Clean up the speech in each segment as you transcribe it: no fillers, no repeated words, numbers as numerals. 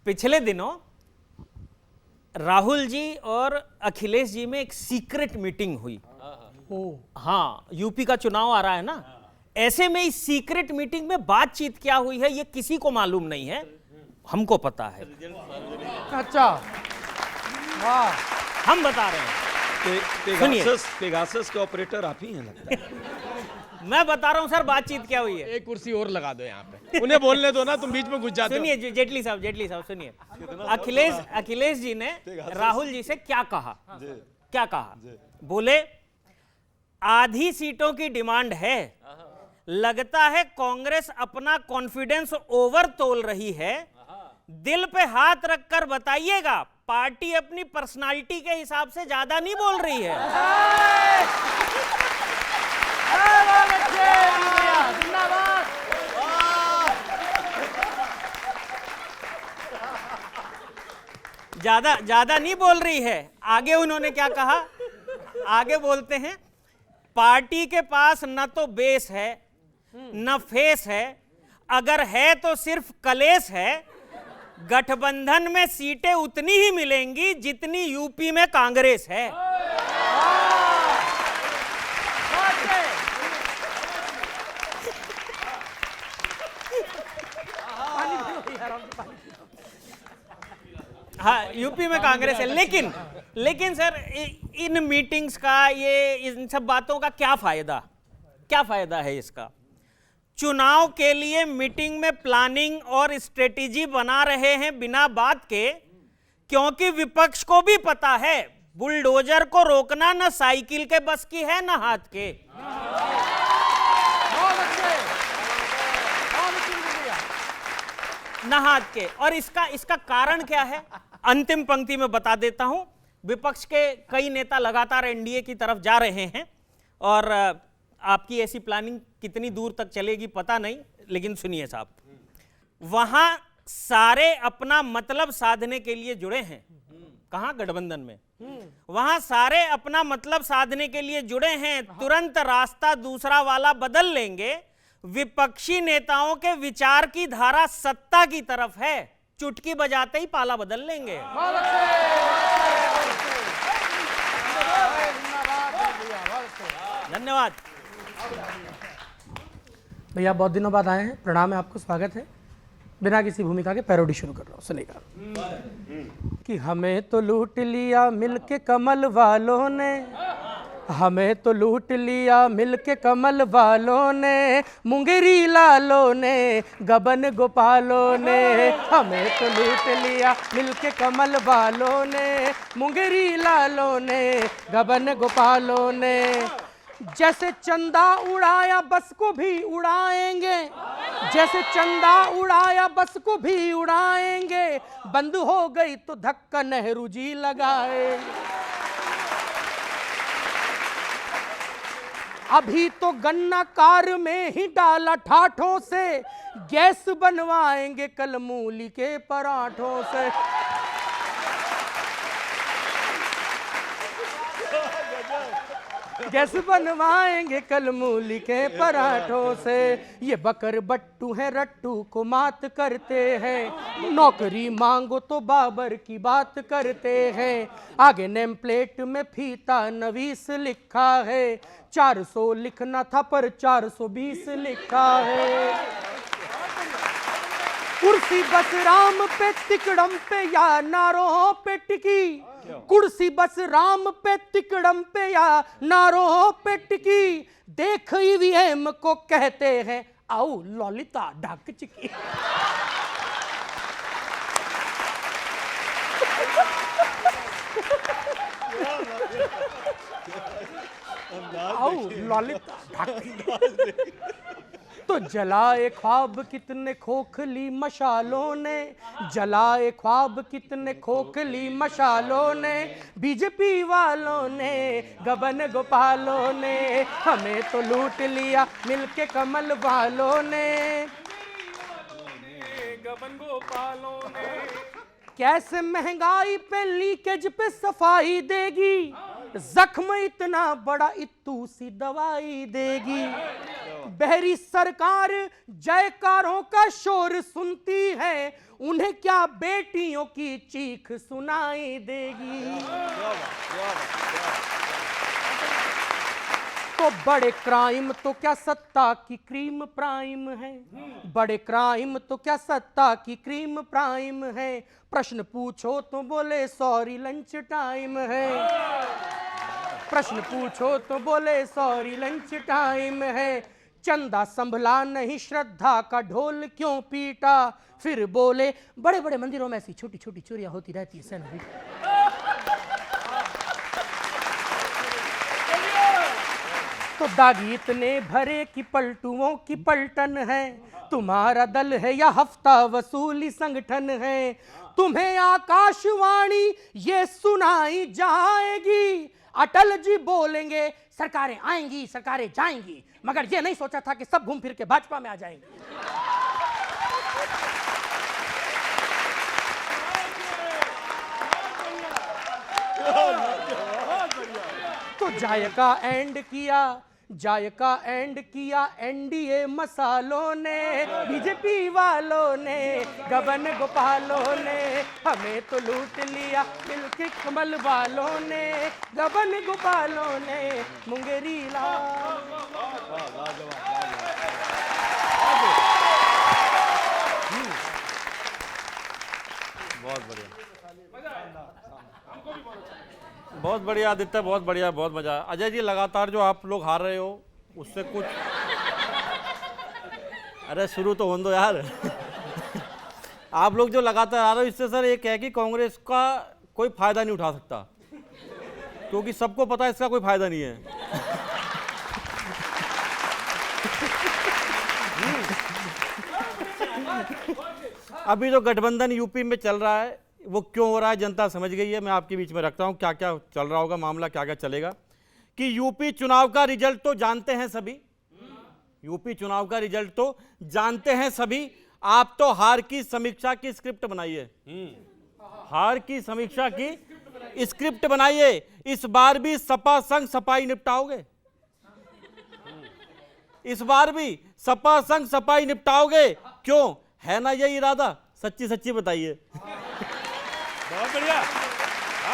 पिछले दिनों राहुल जी और अखिलेश जी में एक सीक्रेट मीटिंग हुई। हाँ, यूपी का चुनाव आ रहा है ना, ऐसे में इस सीक्रेट मीटिंग में बातचीत क्या हुई है ये किसी को मालूम नहीं है, हमको पता है। अच्छा, वाह, हम बता रहे हैं। पेगासस के ऑपरेटर आप ही हैं लगता है। मैं बता रहा हूं सर बातचीत क्या हुई है। एक कुर्सी और लगा दो यहाँ पे, उन्हें बोलने दो ना, तुम बीच में घुस जाते हो। सुनिए जेटली साहब सुनिए। अखिलेश जी ने राहुल जी से क्या कहा? बोले आधी सीटों की डिमांड है, लगता है कांग्रेस अपना कॉन्फिडेंस ओवर तोल रही है, दिल पे हाथ रखकर बताइएगा पार्टी अपनी पर्सनालिटी के हिसाब से ज्यादा नहीं बोल रही है। ज्यादा नहीं बोल रही है। आगे उन्होंने क्या कहा? आगे बोलते हैं पार्टी के पास न तो बेस है न फेस है, अगर है तो सिर्फ कलेश है, गठबंधन में सीटें उतनी ही मिलेंगी जितनी यूपी में कांग्रेस है। हाँ, यूपी में कांग्रेस है, लेकिन सर इन मीटिंग्स का, इन सब बातों का क्या फायदा है इसका? चुनाव के लिए मीटिंग में प्लानिंग और स्ट्रेटेजी बना रहे हैं बिना बात के, क्योंकि विपक्ष को भी पता है बुलडोजर को रोकना न साइकिल के बस की है न हाथ के। और इसका कारण क्या है? अंतिम पंक्ति में बता देता हूं। विपक्ष के कई नेता लगातार एनडीए की तरफ जा रहे हैं और आपकी ऐसी प्लानिंग कितनी दूर तक चलेगी पता नहीं, लेकिन सुनिए साहब, वहां सारे अपना मतलब साधने के लिए जुड़े हैं। कहां? गठबंधन में। वहां सारे अपना मतलब साधने के लिए जुड़े हैं, तुरंत रास्ता दूसरा वाला बदल लेंगे। विपक्षी नेताओं के विचार की धारा सत्ता की तरफ है, चुटकी बजाते ही पाला बदल लेंगे। धन्यवाद भैया, बहुत दिनों बाद आए हैं, प्रणाम है आपको, स्वागत है। बिना किसी भूमिका के पैरोडी शुरू कर रहा हूँ, सुनिएगा। कि हमें तो लूट लिया मिलके कमल वालों ने, हमें तो लूट लिया मिलके कमल वालों ने, मुंगेरी लालों ने, गबन गोपालों ने, हमें तो लूट लिया मिलके कमल वालों ने, मुंगेरी लालों ने, गबन गोपालों ने। जैसे चंदा उड़ाया बस को भी उड़ाएंगे, जैसे चंदा उड़ाया बस को भी उड़ाएंगे, बंद हो गई तो धक्का नेहरू जी लगाएंगे। अभी तो गन्ना कार में ही डाला ठाठों से, गैस बनवाएंगे कल मूली के पराठों से। गैस बनवाएंगे कल मूली के पराठों से। ये बकर बट्टू है, रट्टू को मात करते हैं, नौकरी मांगो तो बाबर की बात करते हैं। आगे नेम प्लेट में फीता नवीस लिखा है, 400 लिखना था पर 420 लिखा है। कुर्सी बस राम पे तिकड़म पे या नारों पे टिकी, कुर्सी बस राम पे तिकड़म पे या नारों पे टिकी, देख ईवीएम को कहते हैं आओ ललिता ढक चिकी। आओ ललिता ढक। तो जलाए ख्वाब कितने खोखली मशालों ने, जलाए ख्वाब कितने खोखली मशालों ने, बीजेपी वालों ने, गबन गोपालों ने, हमें तो लूट लिया मिलके कमल वालों ने, गबन गोपालों ने। कैसे महंगाई पे लीकेज पे सफाई देगी, जख्म इतना बड़ा इत्तू सी दवाई देगी। बहरी सरकार जयकारों का शोर सुनती है, उन्हें क्या बेटियों की चीख सुनाई देगी। तो बड़े क्राइम तो क्या सत्ता की क्रीम प्राइम है, बड़े क्राइम तो क्या सत्ता की क्रीम प्राइम है, प्रश्न पूछो तो बोले सॉरी लंच टाइम है, प्रश्न पूछो तो बोले सॉरी लंच टाइम है, चंदा संभला नहीं श्रद्धा का ढोल क्यों पीटा, फिर बोले बड़े बड़े मंदिरों में ऐसी छोटी छोटी चोरियां होती रहती है सेना बेटा। तो दागी इतने भरे कि पलटुओं की पलटन है, तुम्हारा दल है या हफ्ता वसूली संगठन है, तुम्हें आकाशवाणी ये सुनाई जाएगी, अटल जी बोलेंगे सरकारें आएंगी सरकारें जाएंगी, मगर ये नहीं सोचा था कि सब घूम फिर के भाजपा में आ जाएंगे। तो जायका एंड किया एनडीए मसालों ने, बीजेपी वालों ने, गबन गोपालों ने, हमें तो लूट लिया मिलके कमल वालों ने, गबन गोपालों ने मुंगेरी लाल। बहुत बढ़िया, बहुत बढ़िया आदित्य, बहुत बढ़िया, बहुत मजा। अजय जी, लगातार जो आप लोग हार रहे हो उससे कुछ अरे शुरू तो होने दो यार। आप लोग जो लगातार आ रहे हो इससे सर एक है कि कांग्रेस का कोई फायदा नहीं उठा सकता, क्योंकि सबको पता है इसका कोई फायदा नहीं है। अभी जो गठबंधन यूपी में चल रहा है वो क्यों हो रहा है जनता समझ गई है। मैं आपके बीच में रखता हूं क्या क्या चल रहा होगा, मामला क्या क्या चलेगा। कि यूपी चुनाव का रिजल्ट तो जानते हैं सभी, यूपी चुनाव का रिजल्ट तो जानते हैं सभी। आप तो हार की समीक्षा की स्क्रिप्ट बनाइए, हार की समीक्षा की स्क्रिप्ट बनाइए। इस बार भी सपा संग सपाई निपटाओगे, इस बार भी सपा संग सपाई निपटाओगे। क्यों है ना यही इरादा? सच्ची सच्ची बताइए। बहुत बढ़िया।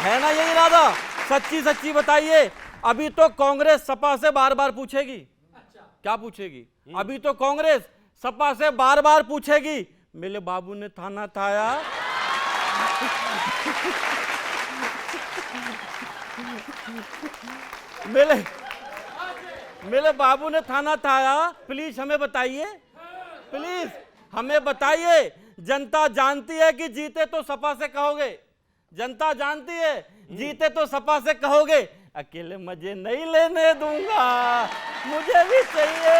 है ना यही इरादा? सच्ची सच्ची बताइए। अभी तो कांग्रेस सपा से बार बार पूछेगी, क्या पूछेगी? अभी तो कांग्रेस सपा से बार बार पूछेगी, मेरे बाबू ने थाना थाया, मेरे बाबू ने थाना थाया, प्लीज हमें बताइए, प्लीज हमें बताइए। जनता जानती है कि जीते तो सपा से कहोगे, जनता जानती है जीते तो सपा से कहोगे अकेले मजे नहीं लेने दूंगा, मुझे भी चाहिए।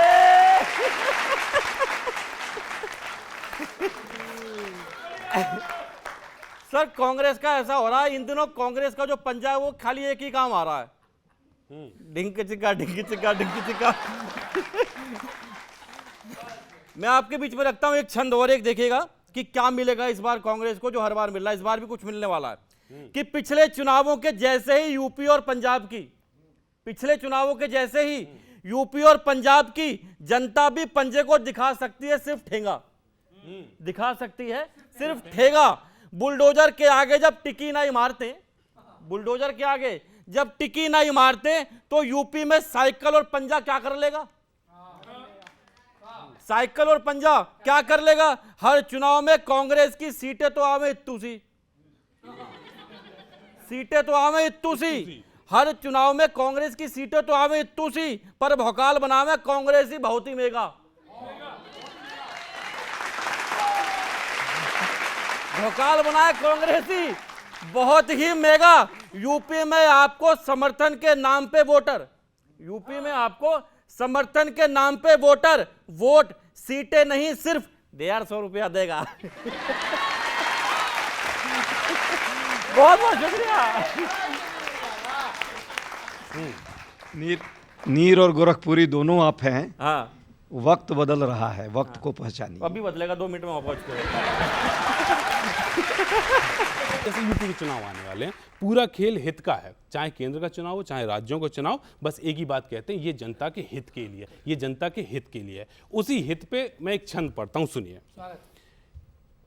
सर कांग्रेस का ऐसा हो रहा है इन दिनों, कांग्रेस का जो पंजा है वो खाली एक ही काम आ रहा है, ढिंक चिका ढिंक चिका ढिंक चिका। मैं आपके बीच में रखता हूं एक छंद और, एक देखिएगा कि क्या मिलेगा इस बार कांग्रेस को जो हर बार मिल रहा है, इस बार भी कुछ मिलने वाला है। कि पिछले चुनावों के जैसे ही यूपी और पंजाब की, पिछले चुनावों के जैसे ही यूपी और पंजाब की जनता भी पंजे को दिखा सकती है सिर्फ ठेंगा, दिखा सकती है सिर्फ ठेंगा। बुलडोजर के आगे जब टिकी ना इमारतें, बुलडोजर के आगे जब टिकी ना इमारतें, तो यूपी में साइकिल और पंजा क्या कर लेगा? साइकिल और पंजा क्या कर लेगा? हर चुनाव में कांग्रेस की सीटें तो आवे इत्तू सी, सीटें तो आवे इत्तू सी, हर चुनाव में कांग्रेस की सीटें तो आवे इत्तू सी, पर भौकाल बनावे कांग्रेस ही बहुत ही मेगा, भौकाल बनाए कांग्रेस ही बहुत ही मेगा। यूपी में आपको समर्थन के नाम पे वोटर, यूपी में आपको समर्थन के नाम पे वोटर वोट, सीटें नहीं सिर्फ 150 रुपया देगा। बहुत बहुत शुक्रिया। नीर और गोरखपुरी दोनों आप हैं। हाँ, वक्त बदल रहा है, वक्त को पहचानिए। अभी बदलेगा, 2 मिनट में वहां पहुंच गए। जैसे यूपी के चुनाव आने वाले हैं, पूरा खेल हित का है, चाहे केंद्र का चुनाव हो चाहे राज्यों का चुनाव, बस एक ही बात कहते हैं, ये जनता के हित के लिए, ये जनता के हित के लिए है। उसी हित पे मैं एक छंद पढ़ता हूं, सुनिए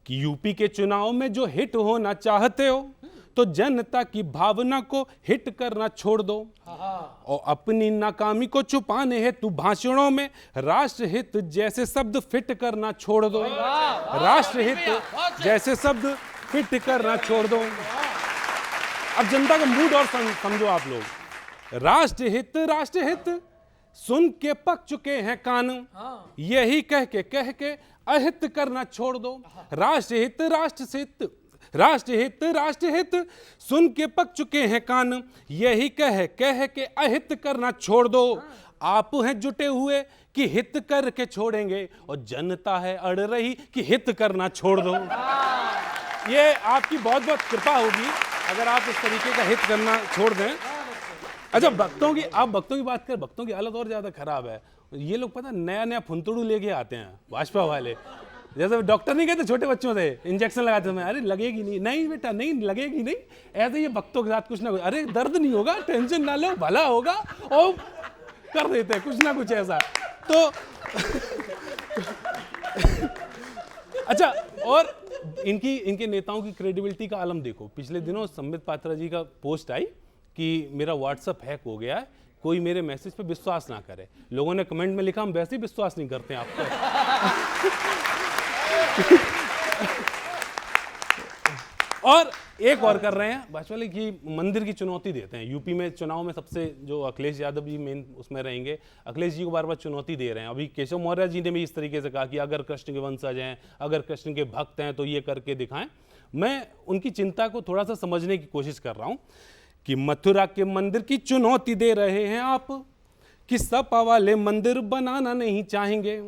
कि यूपी के चुनाव में जो हिट होना चाहते हो तो जनता की भावना को हिट करना छोड़ दो और अपनी नाकामी को छुपाने हेतु भाषणों में राष्ट्रहित जैसे शब्द फिट करना छोड़ दो। राष्ट्रहित जैसे शब्द फिट करना छोड़ दो। अब जनता का मूड और समझो आप लोग। राष्ट्रहित सुन के पक चुके हैं कान, यही कह के अहित करना छोड़ दो। राष्ट्रहित सुन के पक चुके हैं कान, यही कह के अहित करना छोड़ दो। आप हैं जुटे हुए कि हित करके छोड़ेंगे और जनता है अड़ रही कि हित करना छोड़ दो। ये आपकी बहुत बहुत कृपा होगी अगर आप इस तरीके का हित करना छोड़ दें। अच्छा, भक्तों की बात करें, भक्तों की हालत और ज्यादा खराब है। ये लोग पता नया फुंतुड़ू लेके आते हैं भाजपा वाले, जैसे डॉक्टर नहीं कहते छोटे बच्चों से इंजेक्शन लगाते समय, अरे लगेगी नहीं बेटा, नहीं लगेगी नहीं, ऐसे ये भक्तों के साथ कुछ ना कुछ, अरे दर्द नहीं होगा, टेंशन ना लो, भला होगा, और कर देते हैं कुछ ना कुछ ऐसा। तो अच्छा, और इनके नेताओं की क्रेडिबिलिटी का आलम देखो। पिछले दिनों संबित पात्रा जी का पोस्ट आई कि मेरा व्हाट्सएप हैक हो गया है, कोई मेरे मैसेज पे विश्वास ना करे। लोगों ने कमेंट में लिखा हम वैसे ही विश्वास नहीं करते हैं आपको। और एक और कर रहे हैं भाजपा वाले कि मंदिर की चुनौती देते हैं। यूपी में चुनाव में सबसे जो अखिलेश यादव जी मेन उसमें रहेंगे, अखिलेश जी को बार बार चुनौती दे रहे हैं। अभी केशव मौर्य जी ने भी इस तरीके से कहा कि अगर कृष्ण के वंशज हैं, अगर कृष्ण के भक्त हैं तो ये करके दिखाएं। मैं उनकी चिंता को थोड़ा सा समझने की कोशिश कर रहा हूं कि मथुरा के मंदिर की चुनौती दे रहे हैं आप कि सपा वाले मंदिर बनाना नहीं चाहेंगे।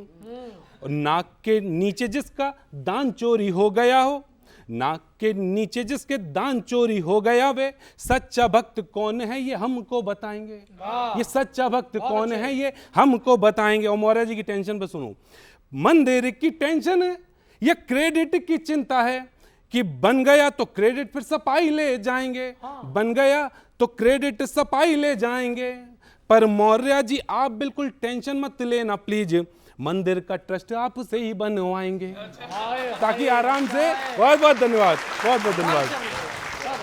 नाक के नीचे जिसका दान चोरी हो गया हो, नाक के नीचे जिसके दान चोरी हो गया, वे सच्चा भक्त कौन है ये हमको बताएंगे। ये सच्चा भक्त कौन है ये हमको बताएंगे। और मौर्य जी की टेंशन पे सुनो, मंदिर की टेंशन है ये क्रेडिट की चिंता है कि बन गया तो क्रेडिट फिर सपाई ले जाएंगे, बन गया तो क्रेडिट सपाई ले जाएंगे। पर मौर्य जी आप बिल्कुल टेंशन मत लेना प्लीज, मंदिर का ट्रस्ट आपसे ही बनवाएंगे ताकि आराम से। बहुत बहुत धन्यवाद, बहुत बहुत धन्यवाद।